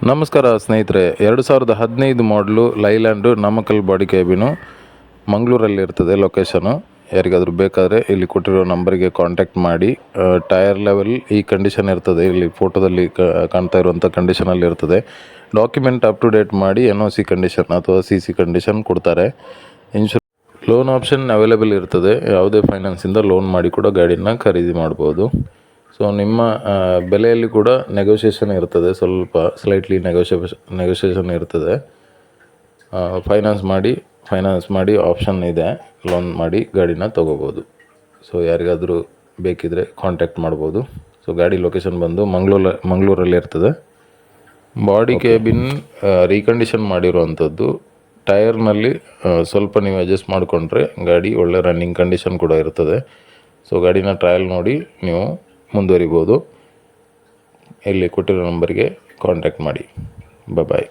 ನಮಸ್ಕಾರ ಸ್ನೇಹಿತರೆ, 2015 ಮಾಡಲು ಲೈಲ್ಯಾಂಡು ನಾಮಕ್ಕಲ್ ಬಾಡಿ ಕ್ಯಾಬಿನು ಮಂಗಳೂರಲ್ಲಿ ಇರ್ತದೆ ಲೊಕೇಶನು. ಯಾರಿಗಾದರೂ ಬೇಕಾದರೆ ಇಲ್ಲಿ ಕೊಟ್ಟಿರೋ ನಂಬರಿಗೆ ಕಾಂಟ್ಯಾಕ್ಟ್ ಮಾಡಿ. ಟೈರ್ ಲೆವೆಲ್ ಈ ಕಂಡೀಷನ್ ಇರ್ತದೆ, ಇಲ್ಲಿ ಫೋಟೋದಲ್ಲಿ ಕಾಣ್ತಾ ಇರುವಂಥ ಕಂಡೀಷನಲ್ಲಿ ಇರ್ತದೆ. ಡಾಕ್ಯುಮೆಂಟ್ ಅಪ್ ಟು ಡೇಟ್ ಮಾಡಿ NOC ಕಂಡೀಷನ್ ಅಥವಾ CC ಕಂಡೀಷನ್ ಕೊಡ್ತಾರೆ. ಲೋನ್ ಆಪ್ಷನ್ ಅವೈಲೇಬಲ್ ಇರ್ತದೆ. ಯಾವುದೇ ಫೈನಾನ್ಸಿಂದ ಲೋನ್ ಮಾಡಿ ಕೂಡ ಗಾಡಿನ ಖರೀದಿ ಮಾಡ್ಬೋದು. ಸೊ ನಿಮ್ಮ ಬೆಲೆಯಲ್ಲಿ ಕೂಡ ನೆಗೋಷಿಯೇಷನ್ ಇರ್ತದೆ, ಸ್ವಲ್ಪ ಸ್ಲೈಟ್ಲಿ ನೆಗೋಷಿಯೇಷನ್ ಇರ್ತದೆ. ಫೈನಾನ್ಸ್ ಮಾಡಿ ಆಪ್ಷನ್ ಇದೆ, ಲೋನ್ ಮಾಡಿ ಗಾಡಿನ ತೊಗೋಬೋದು. ಸೊ ಯಾರಿಗಾದರೂ ಬೇಕಿದ್ದರೆ ಕಾಂಟ್ಯಾಕ್ಟ್ ಮಾಡ್ಬೋದು. ಸೊ ಗಾಡಿ ಲೊಕೇಶನ್ ಬಂದು ಮಂಗಳೂರಲ್ಲಿ ಇರ್ತದೆ. ಬಾಡಿ ಕ್ಯಾಬಿನ್ ರೀಕಂಡೀಷನ್ ಮಾಡಿರುವಂಥದ್ದು. ಟೈರ್ನಲ್ಲಿ ಸ್ವಲ್ಪ ನೀವು ಅಡ್ಜಸ್ಟ್ ಮಾಡಿಕೊಂಡ್ರೆ ಗಾಡಿ ಒಳ್ಳೆ ರನ್ನಿಂಗ್ ಕಂಡೀಷನ್ ಕೂಡ ಇರ್ತದೆ. ಸೊ ಗಾಡಿನ ಟ್ರಯಲ್ ನೋಡಿ ನೀವು ಮುಂದುವರಿಬೋದು. ಇಲ್ಲಿ ಕೊಟ್ಟಿರೋ ನಂಬರಿಗೆ ಕಾಂಟ್ಯಾಕ್ಟ್ ಮಾಡಿ. ಬಾಯ್.